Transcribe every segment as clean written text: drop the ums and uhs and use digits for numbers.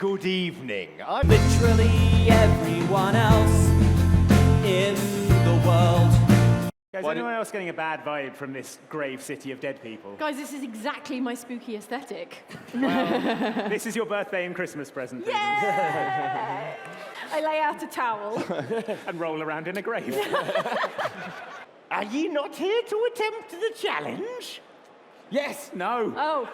Good evening. I'm Literally everyone else in the world. Guys, anyone else getting a bad vibe from this grave city of dead people? Guys, this is exactly my spooky aesthetic. Well, this is your birthday and Christmas present. Yeah! I lay out a towel. And roll around in a grave. Are ye not here to attempt the challenge? Yes! No. Oh,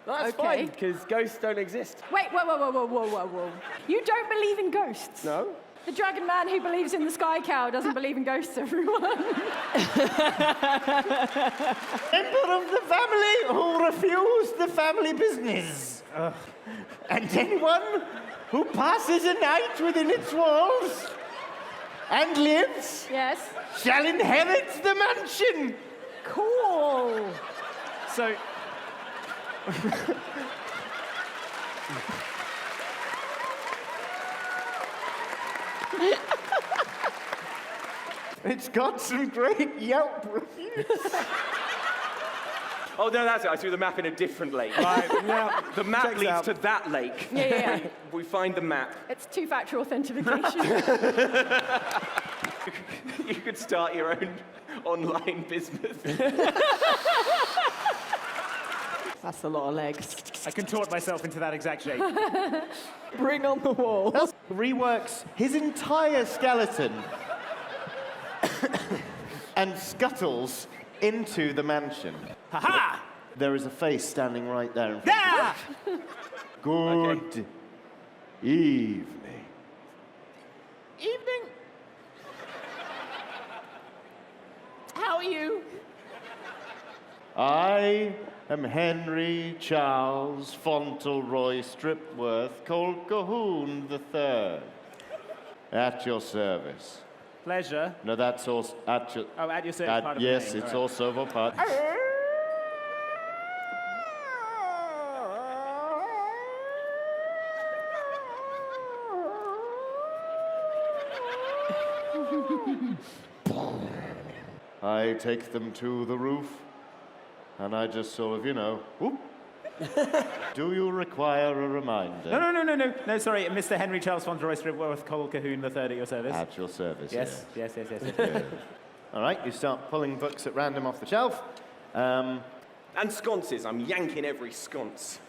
That's Okay. fine, because ghosts don't exist. wait, whoa. You don't believe in ghosts? No? The dragon man who believes in the sky cow doesn't believe in ghosts, everyone. Member of the family who refused the family business. And anyone who passes a night within its walls and lives Yes? shall inherit the mansion. Cool. So, It's got some great Yelp reviews. Oh, no, that's it. I threw the map in a different lake. right, Now, the map Checks leads out. to that lake. Yeah. We find the map. It's two-factor authentication. You could start your own online business. That's a lot of legs. I contort myself into that exact shape. Bring on the wall. Reworks his entire skeleton and scuttles into the mansion. Ha-ha! There is a face standing right there in front Yeah! Good evening. Evening. How are you? I am Henry Charles Fauntleroy Stripworth Colquhoun III. At your service. Pleasure. No, that's also at your... Oh, at your service, part of the yes, name, it's all right. also a part. I take them to the roof, and I just sort of, whoop. Do you require a reminder? No. No, sorry, Mr. Henry Charles Fauntleroy Stripworth Colquhoun III at your service. At your service, Yes. All right, you start pulling books at random off the shelf. And sconces. I'm yanking every sconce.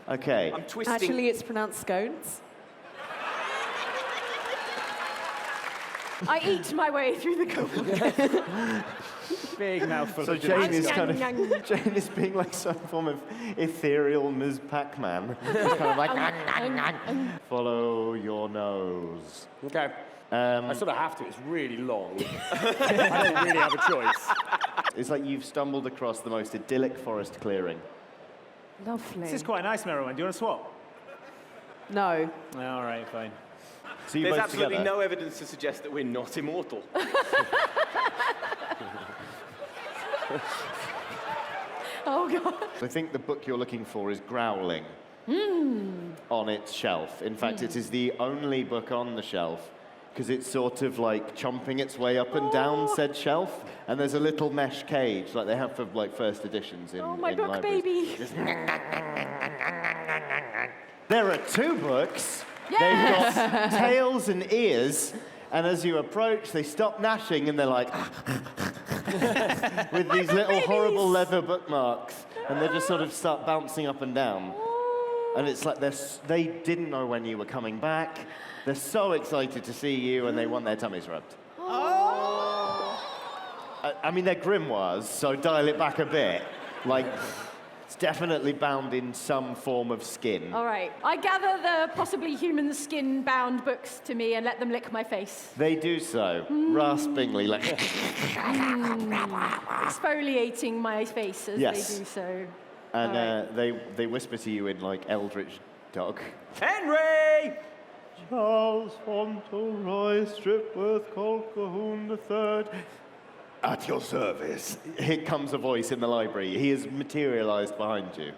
Okay. I'm twisting. Actually, it's pronounced scones. I eat my way through the cupboard. Big mouthful So of Jane is Yang, kind of yang. Jane is being like some form of ethereal Ms. Pac-Man. It's kind of like follow your nose. Okay. I sort of have to. It's really long. I don't really have a choice. It's like you've stumbled across the most idyllic forest clearing. Lovely. This is quite nice, Merriman. Do you want to swap? No. All right, fine. So you There's both absolutely together. no evidence to suggest that we're not immortal. Oh, God. I think the book you're looking for is Growling on its shelf. In fact, it is the only book on the shelf because it's sort of like chomping its way up and down said shelf, and there's a little mesh cage like they have for like first editions in Oh, my in book libraries. baby. There are two books. Yeah. They've got tails and ears, and as you approach, they stop gnashing and they're like with these little babies. horrible leather bookmarks, and they just sort of start bouncing up and down. And it's like they didn't know when you were coming back. They're so excited to see you, and they want their tummies rubbed. I mean, they're grimoires, so dial it back a bit. Like, it's definitely bound in some form of skin. All right. I gather the possibly human skin-bound books to me and let them lick my face. They do so, raspingly, like... Exfoliating my face as Yes. they do so. And Alright. they whisper to you in, like, Eldritch Dog. Henry! Charles Fauntleroy Stripworth Colquhoun III. At your service. Here comes a voice in the library. He has materialized behind you.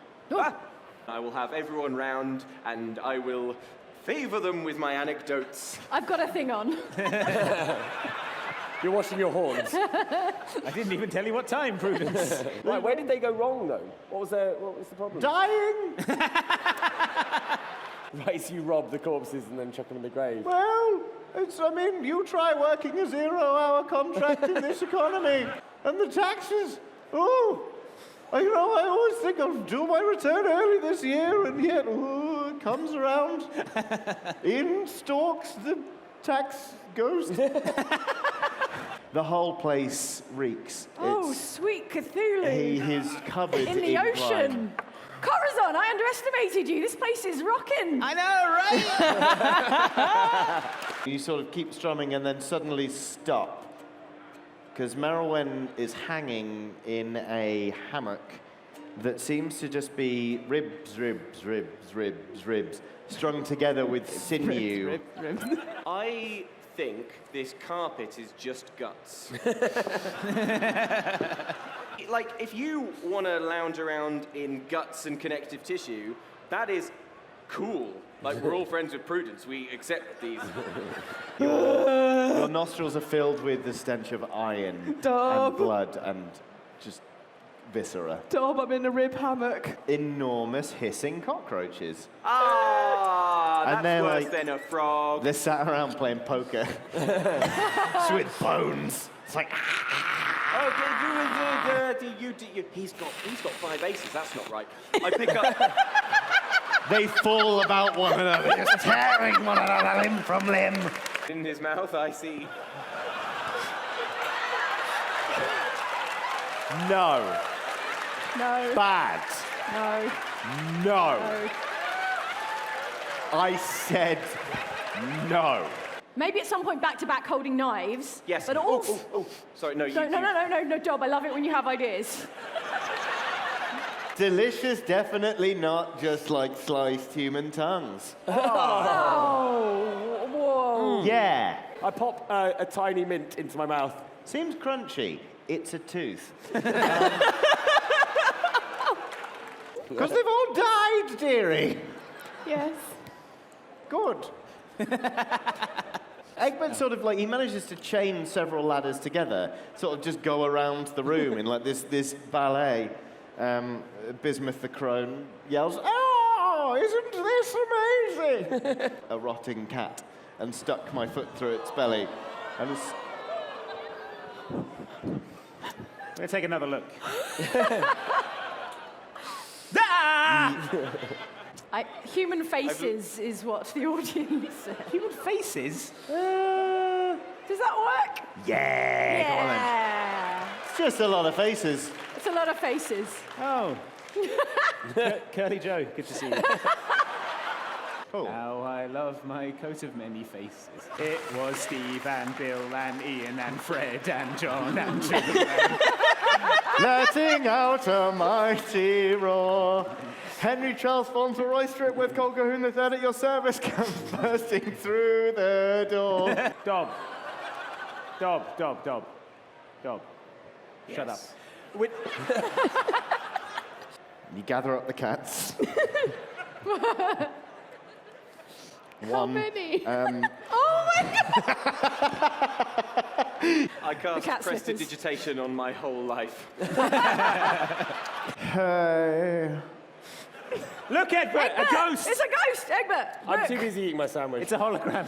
I will have everyone round, and I will favor them with my anecdotes. I've got a thing on. You're washing your horns. I didn't even tell you what time, Prudence. Right, where did they go wrong, though? What was the problem? Dying! Right, so you rob the corpses and then chuck them in the grave. Well, you try working a 0-hour contract in this economy. And the taxes, I always think I'll do my return early this year, and yet, it comes around. In stalks the tax ghost. The whole place reeks. Oh, sweet Cthulhu. He is covered in the ocean. grime. Corazon, I underestimated you. This place is rocking. I know, right? You sort of keep strumming and then suddenly stop. Because Merylwen is hanging in a hammock that seems to just be ribs, strung together with sinew. I think this carpet is just guts. Like, if you want to lounge around in guts and connective tissue, that is cool. Like, we're all friends with Prudence. We accept these. Your nostrils are filled with the stench of iron and blood and just viscera. Dob, I'm in a rib hammock. Enormous hissing cockroaches. That's they're worse like- than a frog. They're sat around playing poker. With bones. It's like, He's got 5 aces. That's not right. I pick up. they fall about one another, just tearing one another limb from limb. In his mouth, I see. No. No. Bad. No. No. No. I said no. Maybe at some point back-to-back holding knives. Yes. But also... Sorry, no, you. No, Dob, I love it when you have ideas. Delicious, definitely not just like sliced human tongues. Oh, whoa. Yeah. I pop a tiny mint into my mouth. Seems crunchy. It's a tooth. Because they've all died, dearie. Yes. Good. Egbert sort of he manages to chain several ladders together, sort of just go around the room in like this ballet. Bismuth the crone yells, "Oh, isn't this amazing?" A rotting cat, and stuck my foot through its belly. And I'm going to take another look. Human faces is what the audience said. Human faces? Does that work? yeah, go on then. Yeah. It's just a lot of faces. It's a lot of faces. Oh. Curly Joe, good to see you. Oh. How I love my coat of many faces. It was Steve and Bill and Ian and Fred and John and Jim and... Letting out a mighty roar. Henry Charles Fauntleroy strip with Col Cahoon III at your service comes bursting through the door. Dob. Shut up. You gather up the cats. How many? Oh my God! I cast cat slippers. prestidigitation on my whole life. Hey. Look, Egbert, a ghost! It's a ghost, Egbert! I'm Look. too busy eating my sandwich. It's a hologram.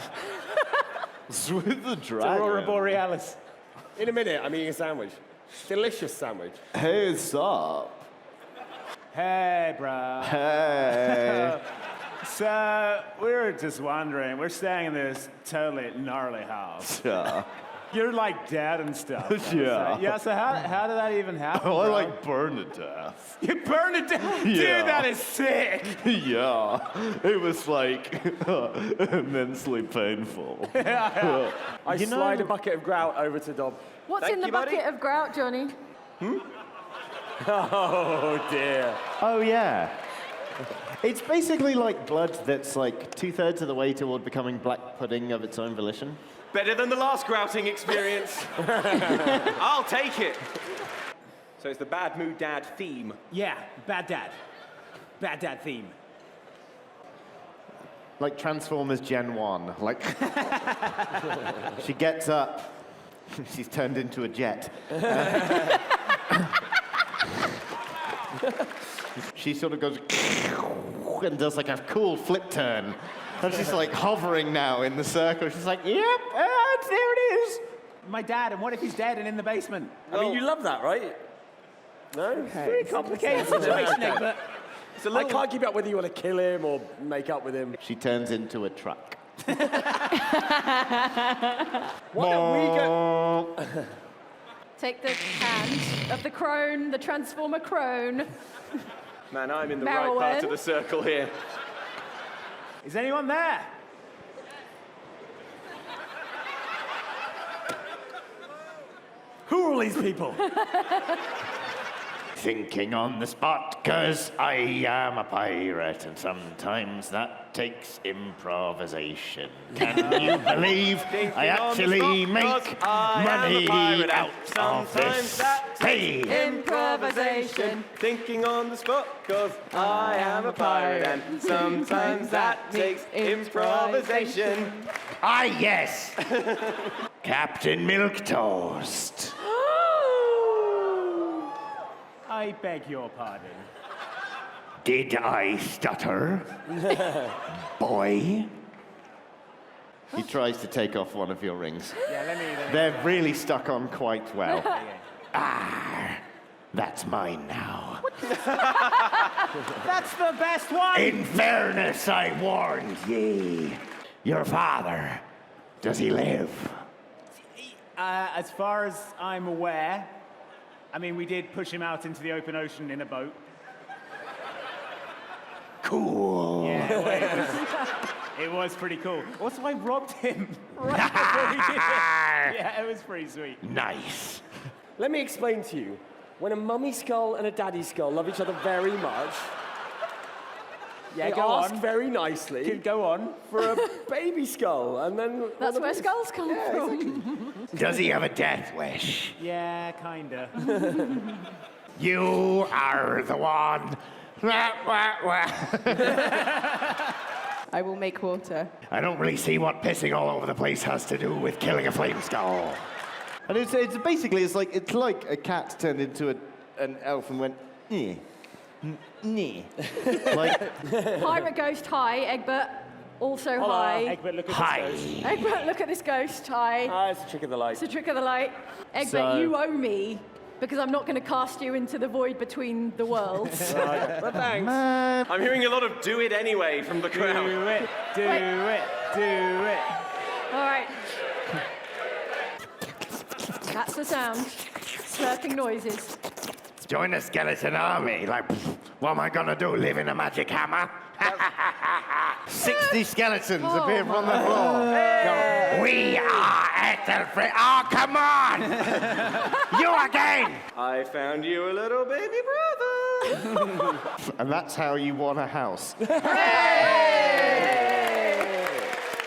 It's with the It's Aurora dragon. Borealis. In a minute, I'm eating a sandwich. Delicious sandwich. Hey, sup? Hey, bro. Hey. So, we're just wondering, we're staying in this totally gnarly house. Yeah. You're like dead and stuff. Yeah. Yeah, so how did that even happen? Oh, I bro? burned to death. You burned it down? Dude, Yeah. that is sick! Yeah. It was immensely painful. I You know- slide a bucket of grout over to Dob. What's Thank in the you, buddy. bucket of grout, Johnny? Oh, dear. Oh, yeah. It's basically like blood that's like 2/3 of the way toward becoming black pudding of its own volition. Better than the last grouting experience. I'll take it. So it's the Bad Mood Dad theme. Yeah, bad dad. Bad dad theme. Like Transformers Gen 1. Like, she gets up, she's turned into a jet. She sort of goes and does like a cool flip turn. And she's like hovering now in the circle. She's like, yep, there it is. My dad, and what if he's dead and in the basement? I mean, you love that, right? No? Pretty complicated situation, Egbert. It's a I little... can't keep up whether you want to kill him or make up with him. She turns into a truck. Why don't we go... Take the hand of the crone, the transformer crone. Man, I'm in the Merylwen. right part of the circle here. Is anyone there? Who are all these people? Thinking on the spot, 'cause I am a pirate, and sometimes that takes improvisation. Can you believe I actually make money out of this? Hey! Improvisation. Thinking on the spot, 'cause I am a pirate, and sometimes that takes improvisation. Ah, yes! Captain Milquetoast. I beg your pardon. Did I stutter? Boy? He tries to take off one of your rings. Yeah, let me... They're really stuck on quite well. Ah, that's mine now. That's the best one! In fairness, I warned ye. Your father, does he live? As far as I'm aware, I mean, we did push him out into the open ocean in a boat. Cool. Yeah, well, it was pretty cool. Also, I robbed him right before he did it. Yeah, it was pretty sweet. Nice. Let me explain to you. When a mummy skull and a daddy skull love each other very much, Yeah, they go ask on. very nicely Go on. for a baby skull, and then... That's where skulls come from. Does he have a death wish? Yeah, kinda. You are the one. I will make water. I don't really see what pissing all over the place has to do with killing a flame skull. And it's basically it's like a cat turned into an elf and went nee, nee. Like Pirate ghost, hi. Egbert, also Hola. hi. Egbert, look at hi. this ghost. Egbert, look at this ghost, hi. Ah, it's a trick of the light. It's a trick of the light. Egbert, So- you owe me, because I'm not going to cast you into the void between the worlds. But thanks. I'm hearing a lot of do it anyway from the crowd. Do it, do it, do it. All right. That's the sound. Slurping noises. Join the skeleton army. Like, what am I gonna do? Live in a magic hammer? 60 skeletons Oh appear from the floor. Go, we are at the oh, come on! You again! I found you a little baby brother. And that's how you won a house. Hey!